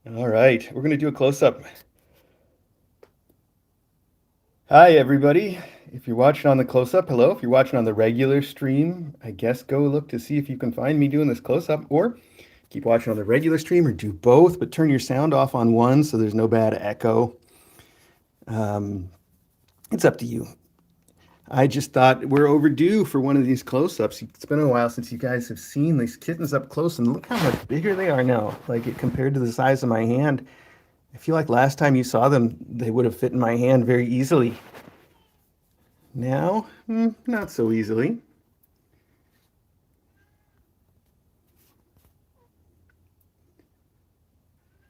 All right, we're going to do a close-up. Hi, everybody. If you're watching on the close-up, hello. If you're watching on the regular stream, I guess go look to see if you can find me doing this close-up, or keep watching on the regular stream, or do both, but turn your sound off on one so there's no bad echo. Um, it's up to you. I just thought we're overdue for one of these close-ups. It's been a while since you guys have seen these kittens up close, and look how much bigger they are now, like it compared to the size of my hand. I feel like last time you saw them, they would have fit in my hand very easily. Now, not so easily.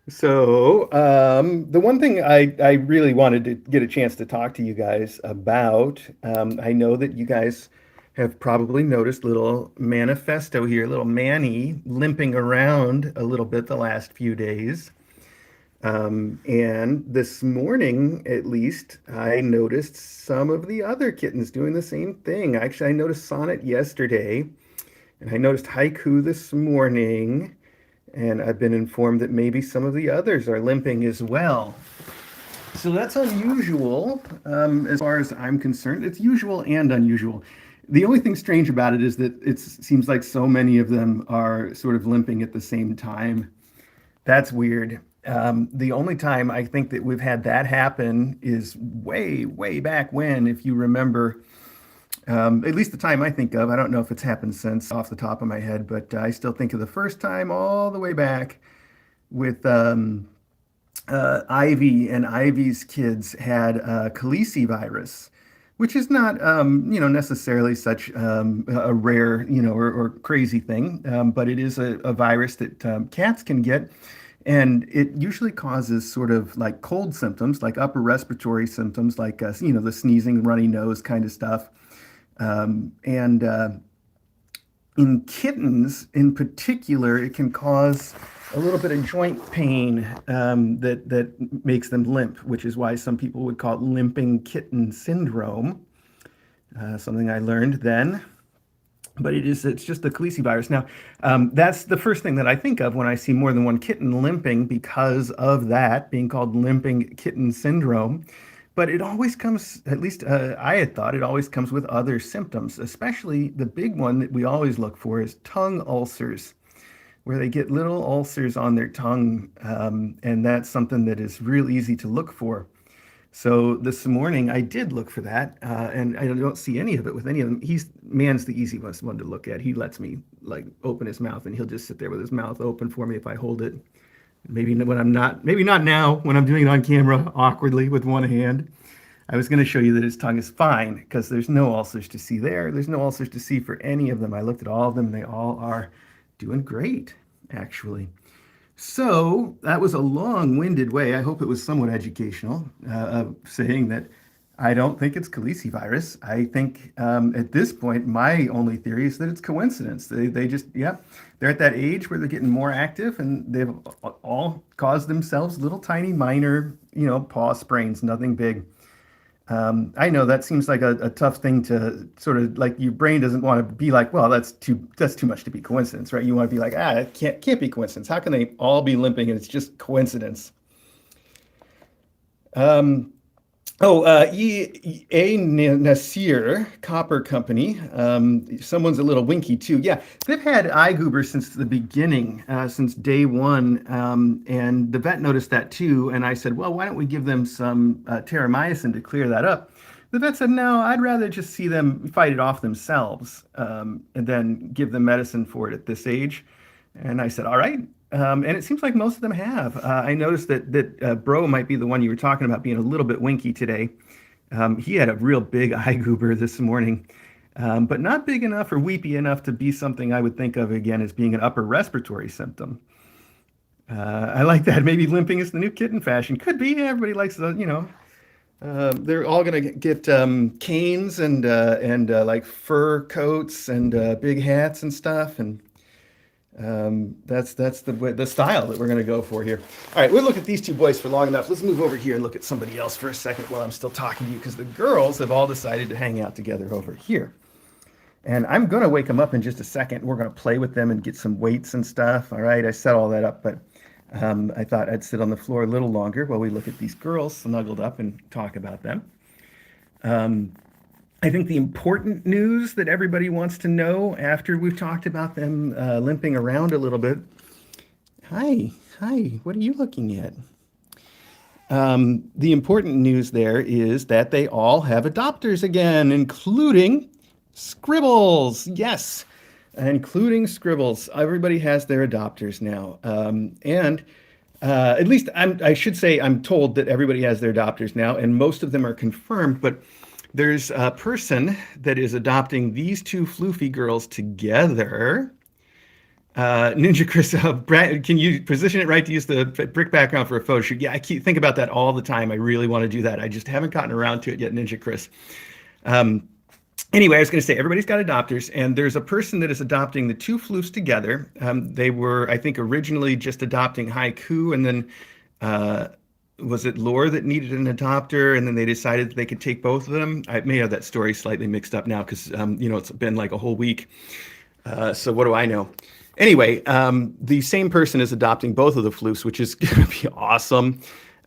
So, the one thing I really wanted to get a chance to talk to you guys about, I know that you guys have probably noticed little manifesto here, little Manny limping around a little bit the last few days. And this morning, at least, I noticed some of the other kittens doing the same thing. Actually, I noticed Sonnet yesterday, and I noticed Haiku this morning, and I've been informed that maybe some of the others are limping as well. So that's unusual, as far as I'm concerned. It's usual and unusual. The only thing strange about it is that it seems like so many of them are sort of limping at the same time. That's weird. The only time I think that we've had that happen is way, way back when, if you remember, at least the time I think of. I don't know if it's happened since off the top of my head, but I still think of the first time all the way back with Ivy, and Ivy's kids had Khaleesi virus, which is not, necessarily such a rare, or crazy thing, but it is a virus that cats can get. And it usually causes sort of like cold symptoms, like upper respiratory symptoms, like, the sneezing, runny nose kind of stuff. And in kittens in particular, it can cause a little bit of joint pain that makes them limp, which is why some people would call it limping kitten syndrome. Something I learned then. But it's just the Khaleesi virus. Now, that's the first thing that I think of when I see more than one kitten limping because of that being called limping kitten syndrome. But it always comes, at least I had thought, it always comes with other symptoms, especially the big one that we always look for is tongue ulcers, where they get little ulcers on their tongue. And that's something that is real easy to look for. So this morning I did look for that, and I don't see any of it with any of them. Man's the easiest one to look at. He lets me like open his mouth, and he'll just sit there with his mouth open for me if I hold it. Maybe when I'm not, maybe not now when I'm doing it on camera awkwardly with one hand. I was going to show you that his tongue is fine because there's no ulcers to see there. There's no ulcers to see for any of them. I looked at all of them. They all are doing great, actually. So that was a long-winded way. I hope it was somewhat educational of saying that I don't think it's Khaleesi virus. I think at this point, my only theory is that it's coincidence. They just, yeah, they're at that age where they're getting more active, and they've all caused themselves little tiny minor, paw sprains, nothing big. I know that seems like a tough thing to sort of like your brain doesn't want to be like, well, that's too much to be coincidence, right? You want to be like, it can't be coincidence. How can they all be limping and it's just coincidence? Um, A. Nasir Copper Company. Someone's a little winky too. Yeah, they've had eye goobers since the beginning, since day one. And the vet noticed that too. And I said, well, why don't we give them some terramycin to clear that up? The vet said, no, I'd rather just see them fight it off themselves and then give them medicine for it at this age. And I said, all right. And it seems like most of them have. I noticed that Bro might be the one you were talking about being a little bit winky today. He had a real big eye goober this morning, but not big enough or weepy enough to be something I would think of again as being an upper respiratory symptom. I like that. Maybe limping is the new kitten fashion. Could be. Everybody likes they're all gonna get canes and like fur coats and big hats and stuff, and that's the style that we're going to go for here. All right, we'll look at these two boys for long enough. Let's move over here and look at somebody else for a second while I'm still talking to you, because the girls have all decided to hang out together over here. And I'm going to wake them up in just a second. We're going to play with them and get some weights and stuff. All right, I set all that up, but I thought I'd sit on the floor a little longer while we look at these girls snuggled up and talk about them. Um, I think the important news that everybody wants to know after we've talked about them limping around a little bit. Hi, hi, what are you looking at? The important news there is that they all have adopters again, including Scribbles. Yes, including Scribbles. Everybody has their adopters now. And at least I should say I'm told that everybody has their adopters now, and most of them are confirmed. But there's a person that is adopting these two floofy girls together. Ninja Chris, Brad, can you position it right to use the brick background for a photo shoot? Yeah, I keep think about that all the time. I really want to do that. I just haven't gotten around to it yet, Ninja Chris. Um, anyway, I was going to say everybody's got adopters, and there's a person that is adopting the two floofs together. They were, I think, originally just adopting Haiku, and then uh, was it Lore that needed an adopter, and then they decided that they could take both of them. I may have that story slightly mixed up now because it's been like a whole week. So what do I know? Anyway, the same person is adopting both of the floofs, which is going to be awesome.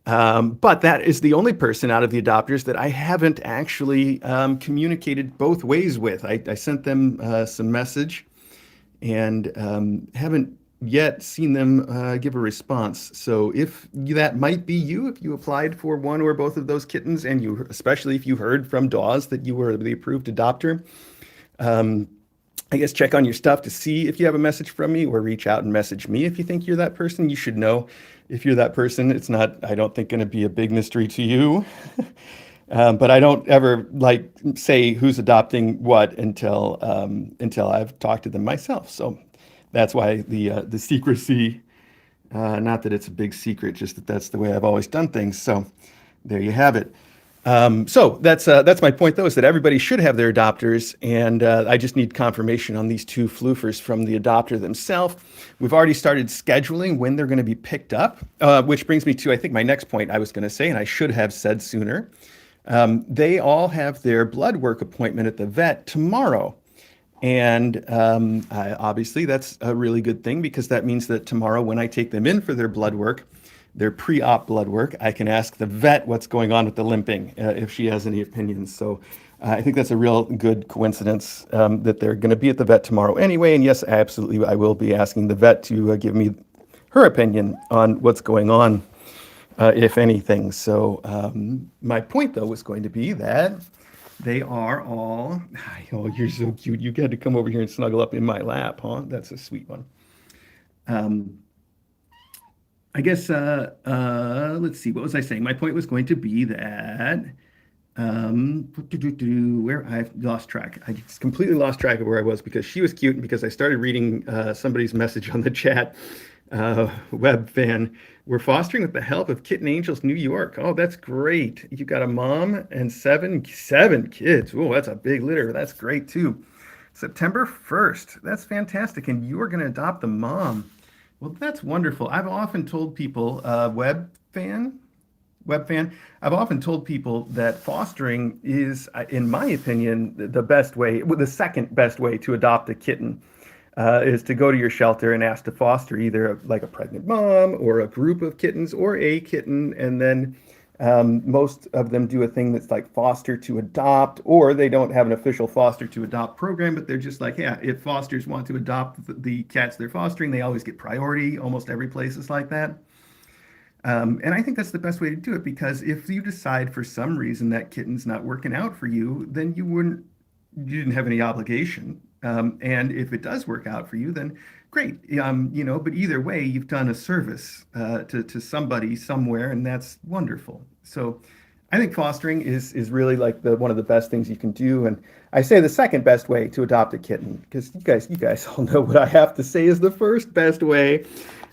But that is the only person out of the adopters that I haven't actually communicated both ways with. I sent them some message and haven't yet seen them give a response. So if that might be you, if you applied for one or both of those kittens, and you, especially if you heard from Dawes that you were the approved adopter, I guess check on your stuff to see if you have a message from me, or reach out and message me if you think you're that person. You should know if you're that person. It's not, I don't think, going to be a big mystery to you. But I don't ever like say who's adopting what until I've talked to them myself. So that's why the secrecy. Not that it's a big secret, just that that's the way I've always done things. So there you have it. So that's my point, though, is that everybody should have their adopters, and I just need confirmation on these two floofers from the adopter themselves. We've already started scheduling when they're going to be picked up, which brings me to, I think, my next point I was going to say, and I should have said sooner. They all have their blood work appointment at the vet tomorrow. And obviously, that's a really good thing, because that means that tomorrow, when I take them in for their blood work, their pre-op blood work, I can ask the vet what's going on with the limping, if she has any opinions. So I think that's a real good coincidence that they're going to be at the vet tomorrow anyway. And yes, absolutely, I will be asking the vet to give me her opinion on what's going on, if anything. So my point, though, was going to be that they are all, oh, you're so cute. You had to come over here and snuggle up in my lap, huh? That's a sweet one. Um, I guess, let's see, what was I saying? My point was going to be that, where I've lost track. I just completely lost track of where I was, because she was cute and because I started reading somebody's message on the chat. Web fan, we're fostering with the help of Kitten Angels New York. Oh, that's great. You got a mom and seven kids. Oh, that's a big litter. That's great too. September 1st. That's fantastic. And you are going to adopt the mom. Well, that's wonderful. I've often told people, web fan, I've often told people that fostering is, in my opinion, the best way, the second best way to adopt a kitten. Is to go to your shelter and ask to foster either like a pregnant mom or a group of kittens or a kitten. And then most of them do a thing that's like foster to adopt, or they don't have an official foster to adopt program, but they're just like, yeah, if fosters want to adopt the cats they're fostering, they always get priority. Almost every place is like that. And I think that's the best way to do it, because if you decide for some reason that kitten's not working out for you, then you didn't have any obligation. And if it does work out for you, then great. But either way, you've done a service to somebody somewhere, and that's wonderful. So I think fostering is really like one of the best things you can do. And I say the second best way to adopt a kitten, because you guys all know what I have to say is the first best way.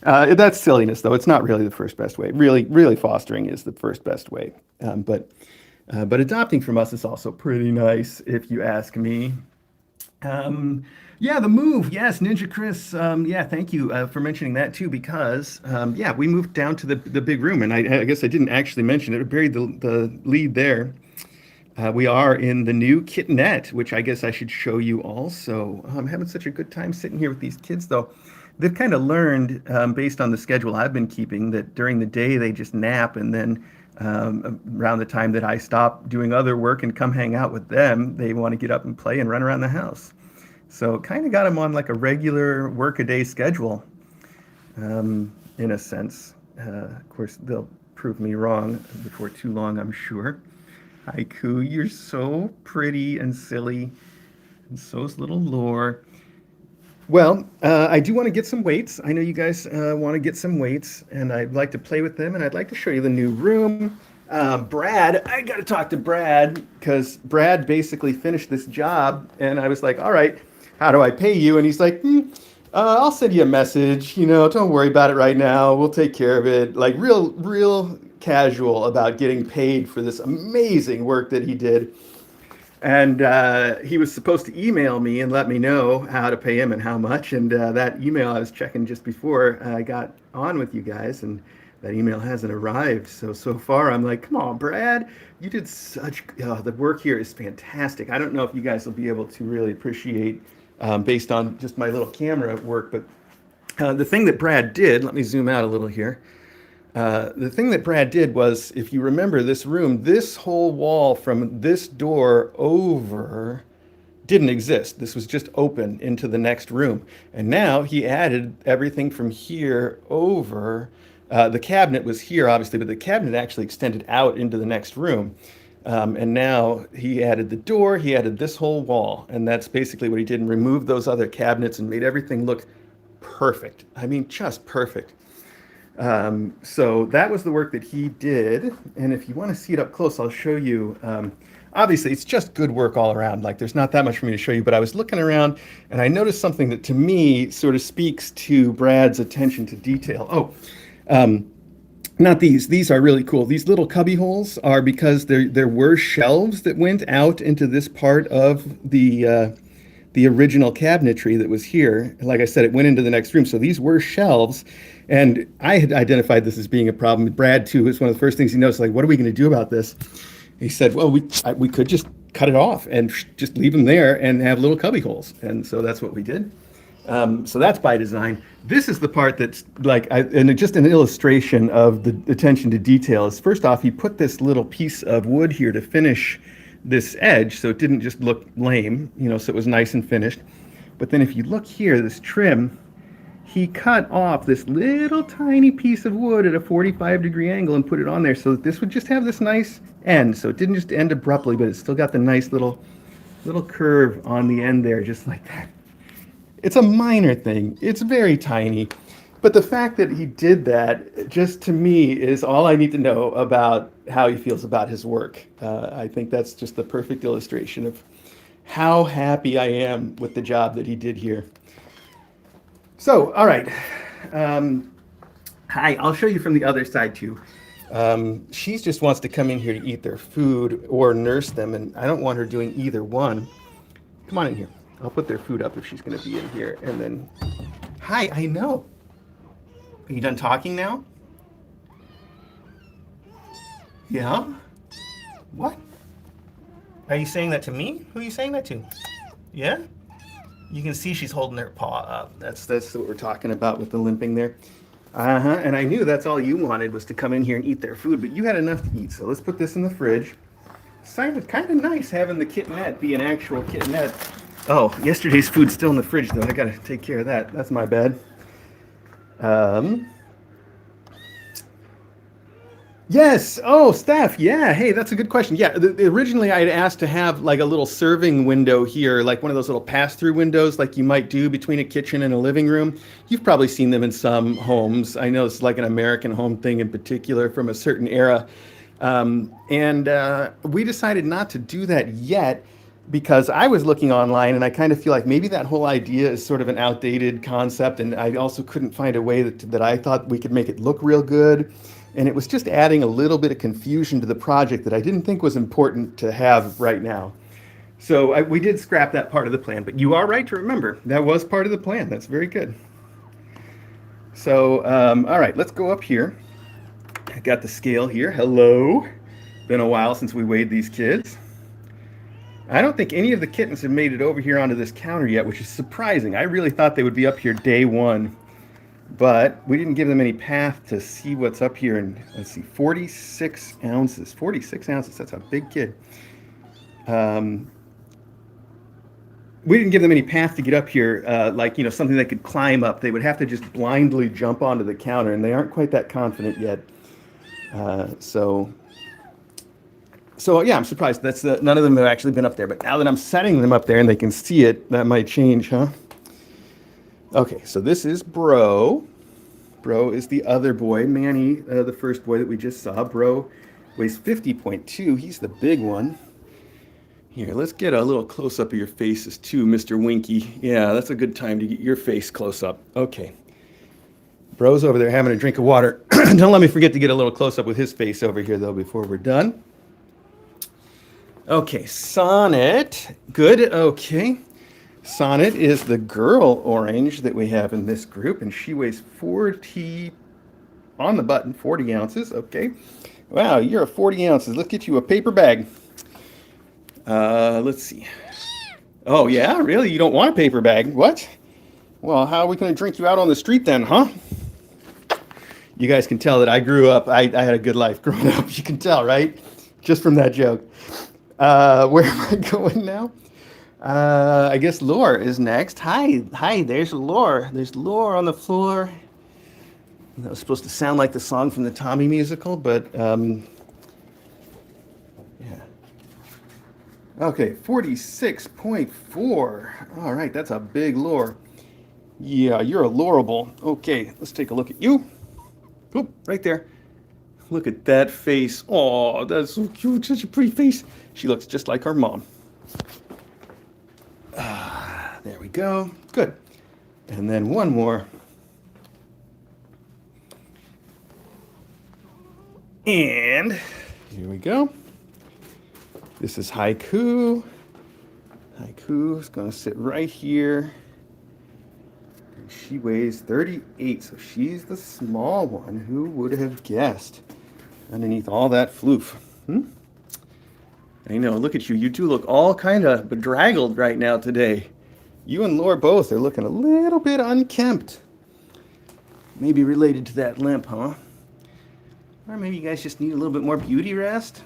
That's silliness, though. It's not really the first best way. Really, fostering is the first best way. But adopting from us is also pretty nice, if you ask me. Yeah, the move. Yes, Ninja Chris. Yeah, thank you for mentioning that too, because yeah, we moved down to the big room, and I guess I didn't actually mention it. I buried the lead there. We are in the new kittenette, which I guess I should show you also. I'm having such a good time sitting here with these kids, though. They've kind of learned, based on the schedule I've been keeping, that during the day they just nap, and then around the time that I stop doing other work and come hang out with them, they want to get up and play and run around the house. So kind of got them on like a regular work-a-day schedule, in a sense. Of course, they'll prove me wrong before too long, I'm sure. Haiku, you're so pretty and silly, and so's little Lore. Well, I do want to get some weights. I know you guys want to get some weights, and I'd like to play with them, and I'd like to show you the new room. Brad, I got to talk to Brad because Brad basically finished this job, and I was like, all right, how do I pay you? And he's like, I'll send you a message. Don't worry about it right now. We'll take care of it. Like real casual about getting paid for this amazing work that he did. And he was supposed to email me and let me know how to pay him and how much. And that email I was checking just before I got on with you guys, and that email hasn't arrived. So far, I'm like, come on, Brad, you did such. The work here is fantastic. I don't know if you guys will be able to really appreciate based on just my little camera work, but the thing that Brad did. Let me zoom out a little here. The thing that Brad did was, if you remember this room, this whole wall from this door over didn't exist. This was just open into the next room. And now he added everything from here over. The cabinet was here, obviously, but the cabinet actually extended out into the next room. And now he added the door, he added this whole wall. And that's basically what he did, and removed those other cabinets and made everything look perfect. I mean, just perfect. So that was the work that he did. And if you want to see it up close, I'll show you. Obviously, it's just good work all around. Like, there's not that much for me to show you, but I was looking around and I noticed something that to me sort of speaks to Brad's attention to detail. Not these. These are really cool. These little cubby holes are because there were shelves that went out into this part of the original cabinetry that was here. Like I said, it went into the next room. So these were shelves. And I had identified this as being a problem. Brad, too, was one of the first things he noticed, like, what are we going to do about this? He said, well, we could just cut it off and just leave them there and have little cubby holes. And so that's what we did. So that's by design. This is the part that's like, and just an illustration of the attention to detail is, first off, he put this little piece of wood here to finish this edge so it didn't just look lame, so it was nice and finished. But then if you look here, this trim, he cut off this little tiny piece of wood at a 45-degree angle and put it on there so that this would just have this nice end. So it didn't just end abruptly, but it still got the nice little curve on the end there, just like that. It's a minor thing. It's very tiny. But the fact that he did that, just to me, is all I need to know about how he feels about his work. I think that's just the perfect illustration of how happy I am with the job that he did here. So, all right. Hi, I'll show you from the other side too. She just wants to come in here to eat their food or nurse them, and I don't want her doing either one. Come on in here. I'll put their food up if she's going to be in here, and then... Hi, I know. Are you done talking now? Yeah? What? Are you saying that to me? Who are you saying that to? Yeah? You can see she's holding her paw up. That's what we're talking about with the limping there. And I knew that's all you wanted was to come in here and eat their food, but you had enough to eat. So let's put this in the fridge. It's kind of nice having the kittenette be an actual kittenette. Oh, yesterday's food's still in the fridge, though. I gotta take care of that. That's my bad. Yes. Oh, Steph. Yeah. Hey, that's a good question. Yeah. Originally, I had asked to have like a little serving window here, like one of those little pass-through windows, like you might do between a kitchen and a living room. You've probably seen them in some homes. I know it's like an American home thing in particular from a certain era. We decided not to do that yet because I was looking online and I kind of feel like maybe that whole idea is sort of an outdated concept. And I also couldn't find a way that I thought we could make it look real good. And it was just adding a little bit of confusion to the project that I didn't think was important to have right now. So we did scrap that part of the plan, but you are right to remember that was part of the plan. That's very good. So, all right, let's go up here. I got the scale here. Hello. Been a while since we weighed these kids. I don't think any of the kittens have made it over here onto this counter yet, which is surprising. I really thought they would be up here day one. But we didn't give them any path to see what's up here. And let's see, 46 ounces. 46 ounces. That's a big kid. Um, we didn't give them any path to get up here, like, something they could climb up. They would have to just blindly jump onto the counter, and they aren't quite that confident yet. So yeah, I'm surprised. None of them have actually been up there. But now that I'm setting them up there and they can see it, that might change, huh? Okay, so this is Bro. Bro is the other boy. Manny, the first boy that we just saw. Bro weighs 50.2. He's the big one. Here, let's get a little close up of your faces too, Mr. Winky. Yeah, that's a good time to get your face close up. Okay. Bro's over there having a drink of water. Don't let me forget to get a little close up with his face over here, though, before we're done. Okay, Sonnet. Good, okay. Sonnet is the girl orange that we have in this group, and she weighs 40, on the button, 40 ounces. Okay. Wow, you're a 40 ounces. Let's get you a paper bag. Let's see. Oh, yeah? Really? You don't want a paper bag? What? Well, how are we going to drink you out on the street then, huh? You guys can tell that I grew up, I had a good life growing up. You can tell, right? Just from that joke. Where am I going now? I guess Lore is next. Hi, there's Lore. There's Lore on the floor. That was supposed to sound like the song from the Tommy musical, but, yeah. Okay, 46.4. All right, that's a big Lore. Yeah, you're a Lorable. Okay, let's take a look at you. Oop, right there. Look at that face. Oh, that's so cute. Such a pretty face. She looks just like her mom. There we go. Good. And then one more. And here we go. This is Haiku. Haiku is going to sit right here. And she weighs 38, so she's the small one. Who would have guessed? Underneath all that floof. I know, look at you. You two look all kind of bedraggled right now today. You and Laura both are looking a little bit unkempt. Maybe related to that limp, huh? Or maybe you guys just need a little bit more beauty rest?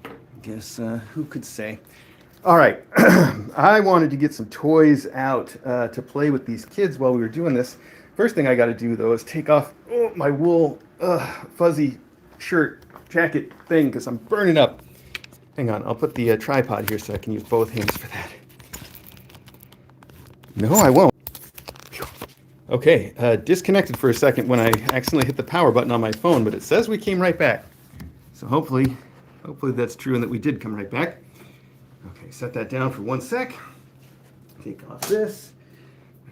I guess, who could say? All right, I wanted to get some toys out to play with these kids while we were doing this. First thing I got to do, though, is take off my wool fuzzy shirt, jacket thing, because I'm burning up. Hang on, I'll put the tripod here so I can use both hands for that. No, I won't. Okay, disconnected for a second when I accidentally hit the power button on my phone, but it says we came right back. So hopefully that's true and that we did come right back. Okay, set that down for 1 sec. Take off this.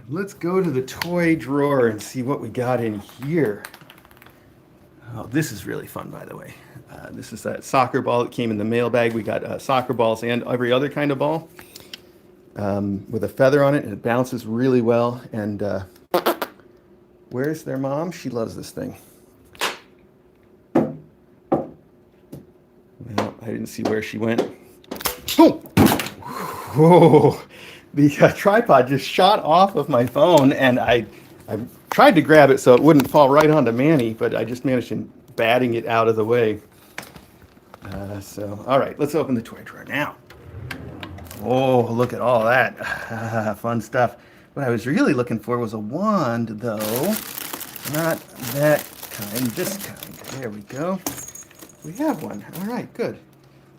Let's go to the toy drawer and see what we got in here. Oh, this is really fun, by the way. This is that soccer ball that came in the mailbag. We got soccer balls and every other kind of ball with a feather on it, and it bounces really well. And where's their mom? She loves this thing. Well, I didn't see where she went. Oh! Whoa! The tripod just shot off of my phone, and I tried to grab it so it wouldn't fall right onto Manny, but I just managed to batting it out of the way. All right, let's open the toy drawer now. Oh, look at all that. Fun stuff. What I was really looking for was a wand, though. Not that kind, this kind. There we go. We have one. All right, good.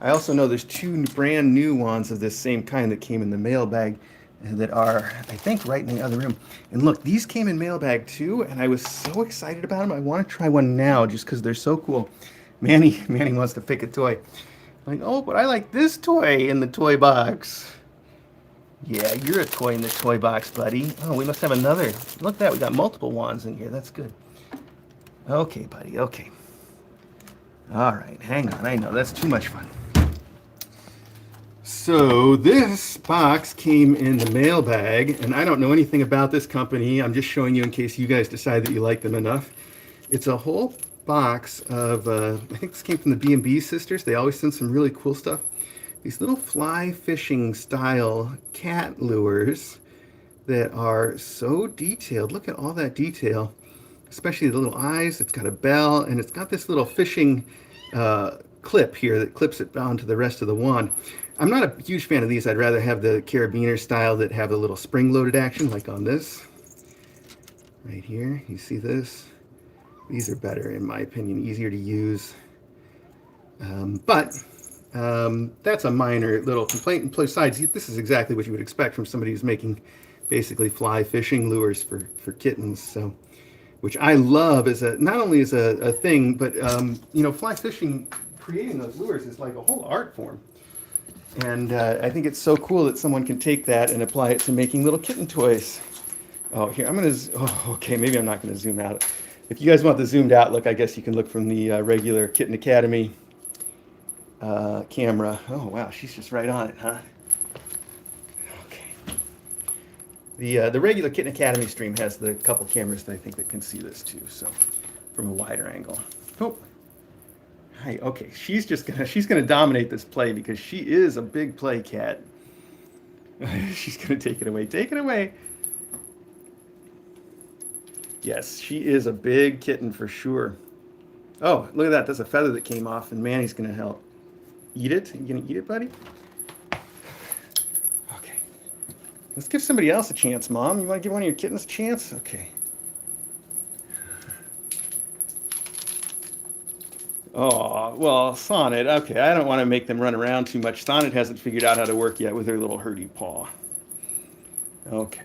I also know there's 2 brand new wands of this same kind that came in the mailbag that are, I think, right in the other room. And look, these came in mailbag too, and I was so excited about them. I want to try one now just because they're so cool. Manny wants to pick a toy. I'm like, oh, but I like this toy in the toy box. Yeah, you're a toy in the toy box, buddy. Oh, we must have another. Look at that, we got multiple wands in here. That's good. Okay, buddy, okay. All right, hang on. I know, that's too much fun. So this box came in the mailbag, and I don't know anything about this company. I'm just showing you in case you guys decide that you like them enough. It's a whole box of, I think this came from the B&B sisters. They always send some really cool stuff. These little fly fishing style cat lures that are so detailed. Look at all that detail, especially the little eyes. It's got a bell, and it's got this little fishing clip here that clips it onto the rest of the wand. I'm not a huge fan of these. I'd rather have the carabiner style that have a little spring-loaded action, like on this right here. You see this? These are better, in my opinion, easier to use. But that's a minor little complaint. And besides, this is exactly what you would expect from somebody who's making basically fly fishing lures for kittens. So, which I love as a not only as a thing, but you know, fly fishing, creating those lures is like a whole art form. And I think it's so cool that someone can take that and apply it to making little kitten toys. Oh, here, I'm gonna, oh, okay, maybe I'm not gonna zoom out. If you guys want the zoomed out look, I guess you can look from the regular Kitten Academy camera. Oh, wow, she's just right on it, huh? Okay. The regular Kitten Academy stream has the couple cameras that I think that can see this too, so from a wider angle. Oh, hi, okay, she's gonna dominate this play because she is a big play cat. She's gonna take it away. Take it away. Yes, she is a big kitten for sure. Oh, look at that. That's a feather that came off, and Manny's going to help. Eat it? You going to eat it, buddy? Okay. Let's give somebody else a chance, Mom. You want to give one of your kittens a chance? Okay. Oh, well, Sonnet. Okay, I don't want to make them run around too much. Sonnet hasn't figured out how to work yet with her little hurdy paw. Okay.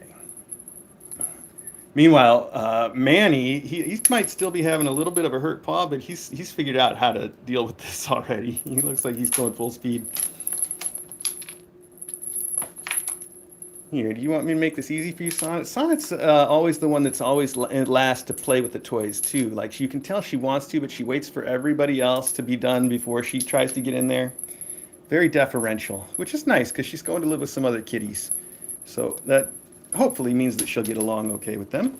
Meanwhile, Manny, he might still be having a little bit of a hurt paw, but he's figured out how to deal with this already. He looks like he's going full speed. Here, do you want me to make this easy for you, Sonnet? Sonnet's always the one that's always last to play with the toys, too. Like, you can tell she wants to, but she waits for everybody else to be done before she tries to get in there. Very deferential, which is nice because she's going to live with some other kitties. So that hopefully means that she'll get along okay with them.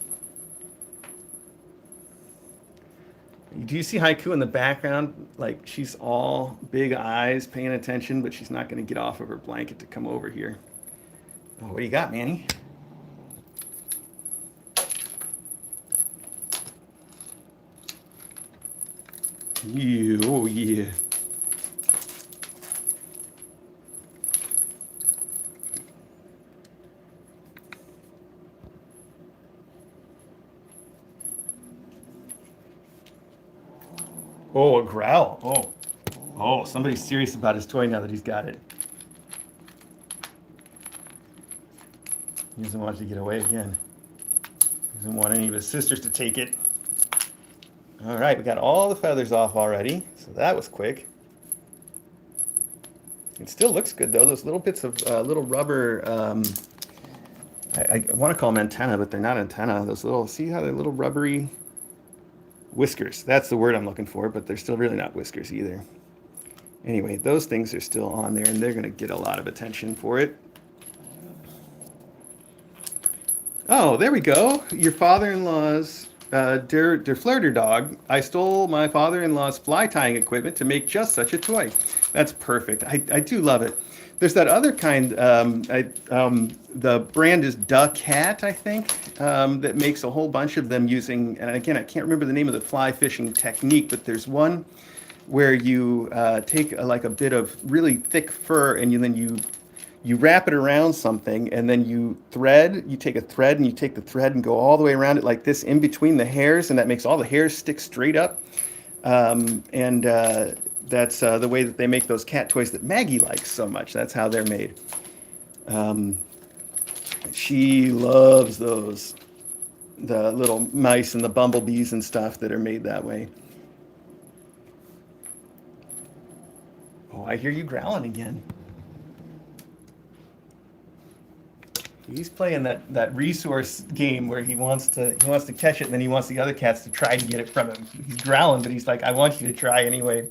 Do you see Haiku in the background? Like, she's all big eyes paying attention, but she's not going to get off of her blanket to come over here. Oh, what do you got, Manny? You, oh yeah. Oh, a growl. Oh, oh, somebody's serious about his toy now that he's got it. He doesn't want it to get away again. He doesn't want any of his sisters to take it. All right, we got all the feathers off already, so that was quick. It still looks good though. Those little bits of little rubber, I want to call them antenna, but they're not antenna. Those little, see how they're little rubbery whiskers. That's the word I'm looking for, but they're still really not whiskers either. Anyway, those things are still on there, and they're going to get a lot of attention for it. Oh, there we go. Your father-in-law's Der Flirter dog. I stole my father-in-law's fly tying equipment to make just such a toy. That's perfect. I do love it. There's that other kind. The brand is Duck Cat, I think, that makes a whole bunch of them using. And again, I can't remember the name of the fly fishing technique, but there's one where you take like a bit of really thick fur, and then you wrap it around something, and then you take a thread, and you take the thread and go all the way around it like this in between the hairs, and that makes all the hairs stick straight up. That's the way that they make those cat toys that Maggie likes so much. That's how they're made. She loves those, the little mice and the bumblebees and stuff that are made that way. Oh, I hear you growling again. He's playing that resource game where he wants to catch it, and then he wants the other cats to try to get it from him. He's growling, but he's like, I want you to try anyway.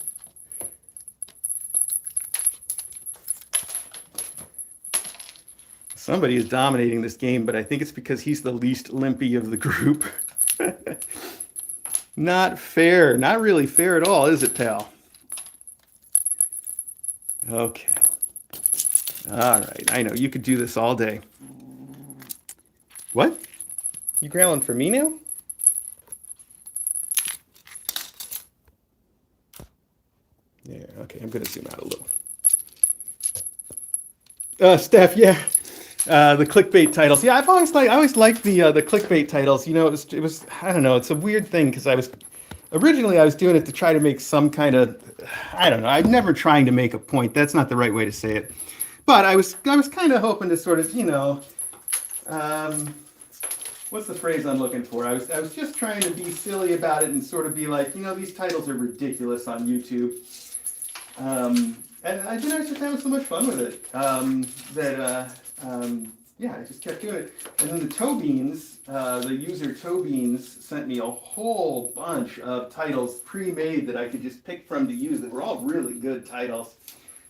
Somebody is dominating this game, but I think it's because he's the least limpy of the group. Not fair. Not really fair at all, is it, pal? Okay. All right. I know you could do this all day. What? You growling for me now? Yeah, okay, I'm gonna zoom out a little. Steph, yeah. The clickbait titles. Yeah, I always liked the clickbait titles. You know, it was I don't know, it's a weird thing because originally I was doing it to try to make some kind of I don't know. I'm never trying to make a point. That's not the right way to say it. But I was kind of hoping to sort of, um, what's the phrase I'm looking for? I was just trying to be silly about it and sort of be like, these titles are ridiculous on YouTube. And I was just having so much fun with it yeah, I just kept doing it. And then the Tobeans, the user Tobeans sent me a whole bunch of titles pre-made that I could just pick from to use that were all really good titles.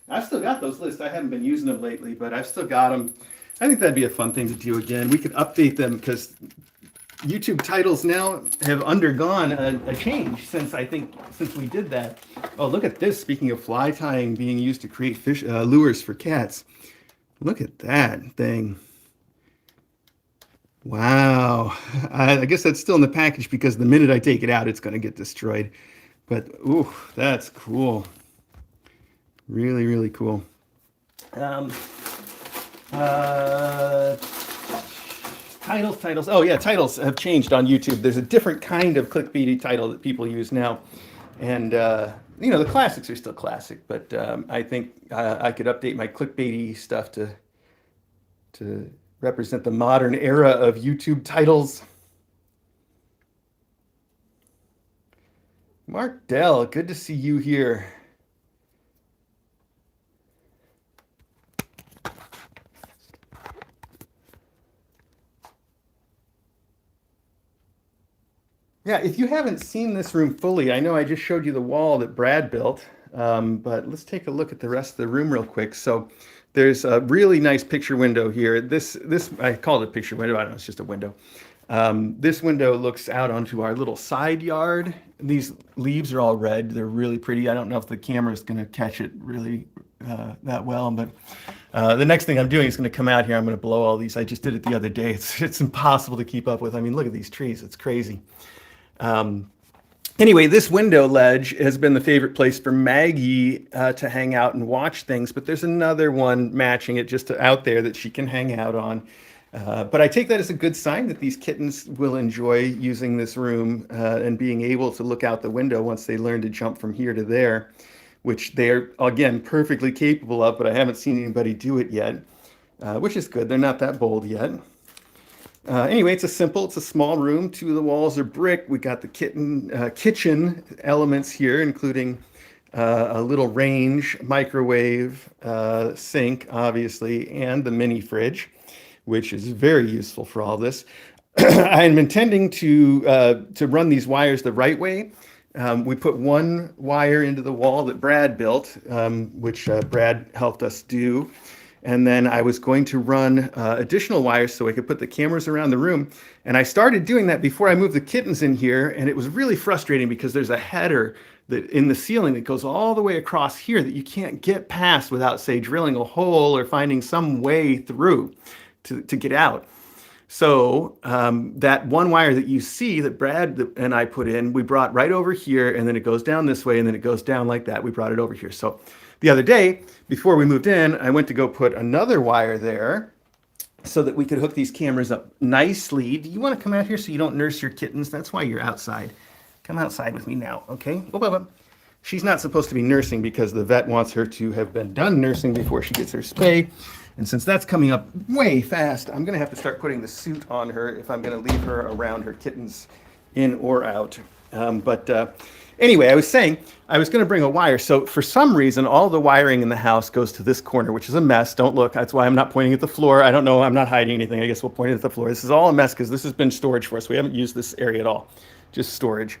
I've still got those lists. I haven't been using them lately, but I've still got them. I think that'd be a fun thing to do again. We could update them because YouTube titles now have undergone a change since we did that. Oh, look at this. Speaking of fly tying being used to create fish lures for cats. Look at that thing. Wow. I guess that's still in the package because the minute I take it out, it's going to get destroyed. But, ooh, that's cool. Really, really cool. Titles. Oh, yeah, titles have changed on YouTube. There's a different kind of clickbaity title that people use now. And, the classics are still classic, but I think I could update my clickbaity stuff to represent the modern era of YouTube titles. Mark Dell, good to see you here. Yeah, if you haven't seen this room fully, I know I just showed you the wall that Brad built, but let's take a look at the rest of the room real quick. So there's a really nice picture window here. This I call it a picture window. I don't know, it's just a window. This window looks out onto our little side yard. These leaves are all red. They're really pretty. I don't know if the camera is going to catch it really that well, but the next thing I'm doing is going to come out here. I'm going to blow all these. I just did it the other day. It's impossible to keep up with. I mean, look at these trees. It's crazy. Anyway, this window ledge has been the favorite place for Maggie to hang out and watch things, but there's another one matching it just out there that she can hang out on. But I take that as a good sign that these kittens will enjoy using this room and being able to look out the window once they learn to jump from here to there, which they're, again, perfectly capable of, but I haven't seen anybody do it yet, which is good. They're not that bold yet. Anyway, it's a small room. Two of the walls are brick. We got the kitchen elements here, including a little range, microwave, sink, obviously, and the mini fridge, which is very useful for all this. I'm intending to run these wires the right way. We put one wire into the wall that Brad built, which Brad helped us do. And then I was going to run additional wires so I could put the cameras around the room. And I started doing that before I moved the kittens in here. And it was really frustrating because there's a header that in the ceiling that goes all the way across here that you can't get past without, say, drilling a hole or finding some way through to get out. So that one wire that you see that Brad and I put in, we brought right over here, and then it goes down this way, and then it goes down like that. We brought it over here. So the other day, before we moved in, I went to go put another wire there so that we could hook these cameras up nicely. Do you want to come out here so you don't nurse your kittens? That's why you're outside. Come outside with me now, okay? She's not supposed to be nursing because the vet wants her to have been done nursing before she gets her spay. And since that's coming up way fast, I'm going to have to start putting the suit on her if I'm going to leave her around her kittens in or out. Anyway, I was saying I was going to bring a wire. So for some reason, all the wiring in the house goes to this corner, which is a mess. Don't look. That's why I'm not pointing at the floor. I don't know. I'm not hiding anything. I guess we'll point it at the floor. This is all a mess because this has been storage for us. We haven't used this area at all, just storage.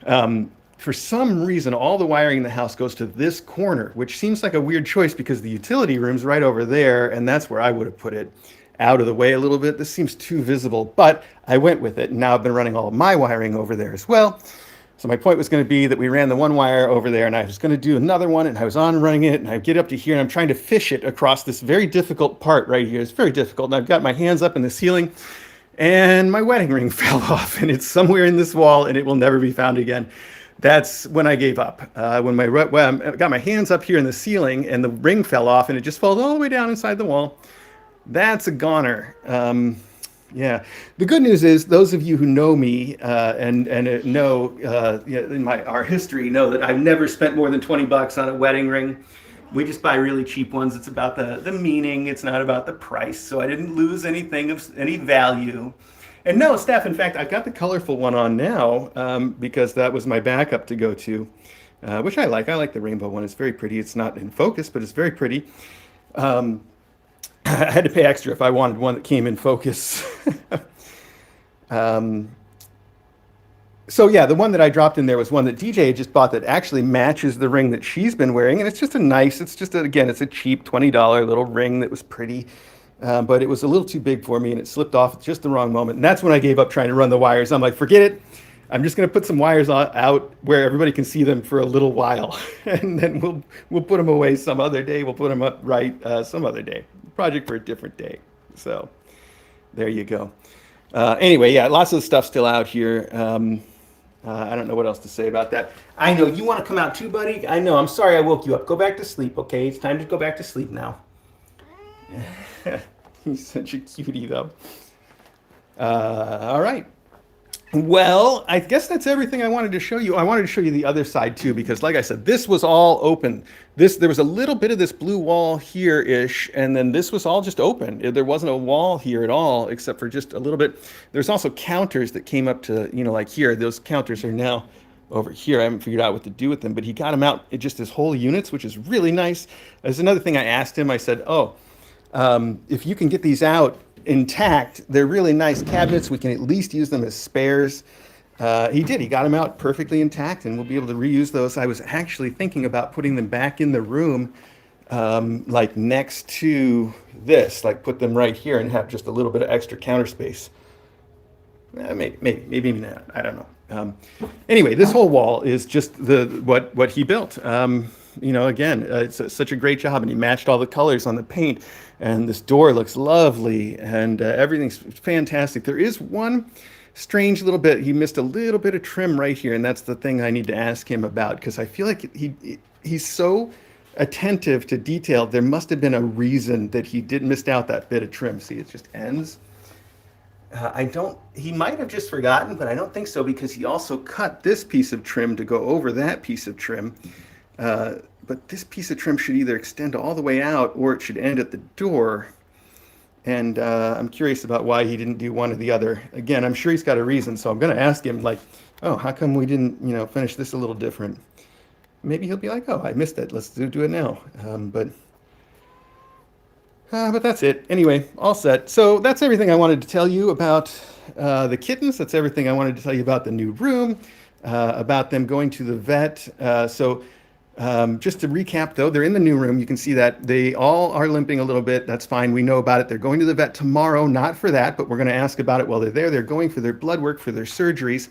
For some reason, all the wiring in the house goes to this corner, which seems like a weird choice because the utility room's right over there, and that's where I would have put it out of the way a little bit. This seems too visible, but I went with it, and now I've been running all of my wiring over there as well. So my point was going to be that we ran the one wire over there, and I was going to do another one, and I was on running it, and I get up to here, and I'm trying to fish it across this very difficult part right here. It's very difficult, and I've got my hands up in the ceiling, and my wedding ring fell off, and it's somewhere in this wall, and it will never be found again. That's when I gave up. When I got my hands up here in the ceiling, and the ring fell off, and it just fell all the way down inside the wall. That's a goner. Yeah. The good news is those of you who know me and know yeah, in my our history know that I've never spent more than 20 bucks on a wedding ring. We just buy really cheap ones. It's about the meaning. It's not about the price. So I didn't lose anything of any value. And no, Steph, in fact, I've got the colorful one on now because that was my backup to go to, which I like. I like the rainbow one. It's very pretty. It's not in focus, but it's very pretty. Um, I had to pay extra if I wanted one that came in focus. um, so yeah, the one that I dropped in there was one that DJ had just bought that actually matches the ring that she's been wearing, and it's just a nice. It's just again, it's a cheap $20 little ring that was pretty, but it was a little too big for me, and it slipped off at just the wrong moment. And that's when I gave up trying to run the wires. I'm like, forget it. I'm just going to put some wires out where everybody can see them for a little while, and then we'll put them away some other day. We'll put them up right some other day. Project for a different day. So there you go. Anyway, yeah, lots of stuff still out here. I don't know what else to say about that. I know you want to come out too, buddy. I know. I'm sorry I woke you up. Go back to sleep, okay? It's time to go back to sleep now. He's such a cutie, though. All right. Well, I guess that's everything I wanted to show you. I wanted to show you the other side too, because like I said, this was all open. There was a little bit of this blue wall here-ish, and then this was all just open. There wasn't a wall here at all, except for just a little bit. There's also counters that came up to, like here. Those counters are now over here. I haven't figured out what to do with them, but he got them out just as whole units, which is really nice. There's another thing I asked him. I said, oh, if you can get these out intact, they're really nice cabinets. We can at least use them as spares. He did. He got them out perfectly intact, and we'll be able to reuse those. I was actually thinking about putting them back in the room, like next to this, like put them right here and have just a little bit of extra counter space. Maybe not. I don't know. Anyway, this whole wall is just what he built. Again, it's such a great job, and he matched all the colors on the paint, and this door looks lovely, and everything's fantastic. There is one strange little bit. He missed a little bit of trim right here, and that's the thing I need to ask him about, because I feel like he's so attentive to detail. There must have been a reason that he did missed out that bit of trim. See, it just ends. He might have just forgotten, but I don't think so, because he also cut this piece of trim to go over that piece of trim. But this piece of trim should either extend all the way out or it should end at the door. And I'm curious about why he didn't do one or the other. Again, I'm sure he's got a reason, so I'm going to ask him, like, oh, how come we didn't, finish this a little different? Maybe he'll be like, oh, I missed it. Let's do it now. But that's it. Anyway, all set. So that's everything I wanted to tell you about the kittens. That's everything I wanted to tell you about the new room, about them going to the vet. Just to recap, though, they're in the new room. You can see that they all are limping a little bit. That's fine. We know about it. They're going to the vet tomorrow, not for that, but we're going to ask about it while they're there. They're going for their blood work, for their surgeries.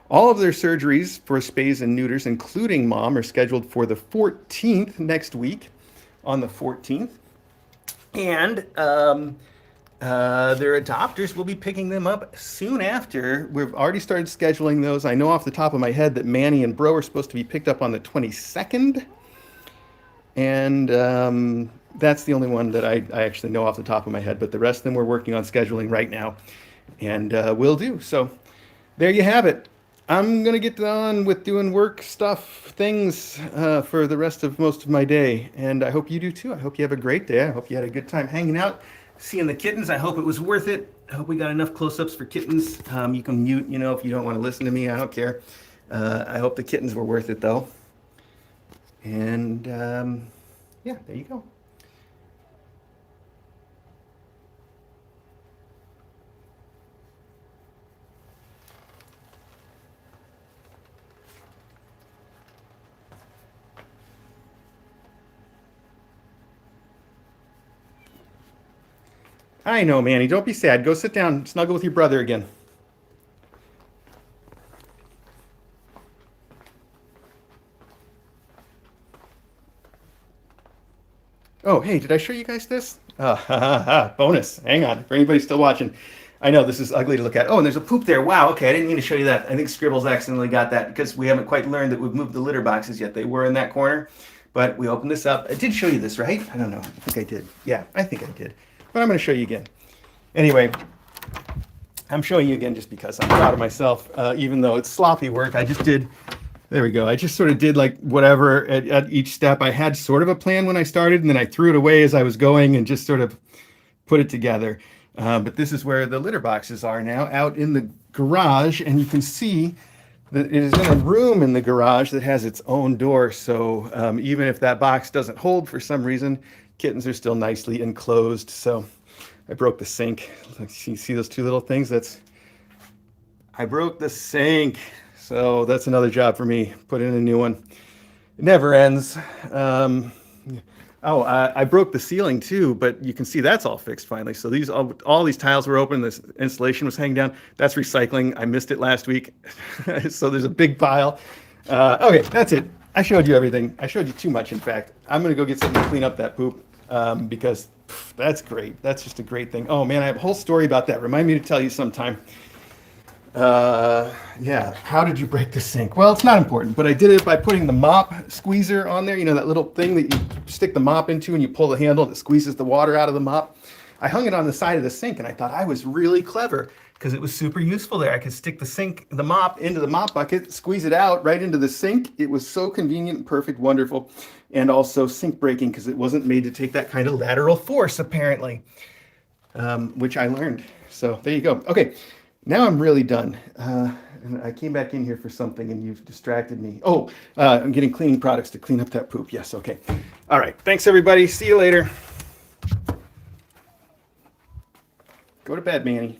All of their surgeries for spays and neuters, including mom, are scheduled for the 14th next week, on the 14th. And their adopters will be picking them up soon after. We've already started scheduling those. I know off the top of my head that Manny and Bro are supposed to be picked up on the 22nd. And that's the only one that I actually know off the top of my head. But the rest of them we're working on scheduling right now. And will do. So there you have it. I'm going to get on with doing work stuff, things for the rest of most of my day. And I hope you do too. I hope you have a great day. I hope you had a good time hanging out, seeing the kittens. I hope it was worth it. I hope we got enough close-ups for kittens. You can mute, if you don't want to listen to me. I don't care. I hope the kittens were worth it, though. And yeah, there you go. I know, Manny. Don't be sad. Go sit down, snuggle with your brother again. Oh, hey, did I show you guys this? Bonus. Hang on, for anybody still watching. I know this is ugly to look at. Oh, and there's a poop there. Wow. Okay, I didn't mean to show you that. I think Scribbles accidentally got that because we haven't quite learned that we've moved the litter boxes yet. They were in that corner, but we opened this up. I did show you this, right? I don't know. I think I did. Yeah, I think I did. But I'm going to show you again. Anyway, I'm showing you again just because I'm proud of myself, even though it's sloppy work. I just did. There we go. I just sort of did like whatever at each step. I had sort of a plan when I started, and then I threw it away as I was going and just sort of put it together. But this is where the litter boxes are now, out in the garage, and you can see that it is in a room in the garage that has its own door. So even if that box doesn't hold for some reason, kittens are still nicely enclosed. So I broke the sink. You see those two little things? I broke the sink. So that's another job for me. Put in a new one. It never ends. I broke the ceiling too, but you can see that's all fixed finally. So all these tiles were open. This insulation was hanging down. That's recycling. I missed it last week. So there's a big pile. Okay, that's it. I showed you everything. I showed you too much, in fact. I'm going to go get something to clean up that poop because that's great. That's just a great thing. Oh man, I have a whole story about that. Remind me to tell you sometime. Yeah, how did you break the sink? Well, it's not important, but I did it by putting the mop squeezer on there. You know, that little thing that you stick the mop into and you pull the handle and it squeezes the water out of the mop. I hung it on the side of the sink and I thought I was really clever because it was super useful there. I could stick the mop into the mop bucket, squeeze it out right into the sink. It was so convenient, perfect, wonderful, and also sink breaking because it wasn't made to take that kind of lateral force, apparently, which I learned. So there you go. Okay. Now I'm really done. And I came back in here for something and you've distracted me. Oh, I'm getting cleaning products to clean up that poop. Yes, okay. All right. Thanks, everybody. See you later. Go to bed, Manny.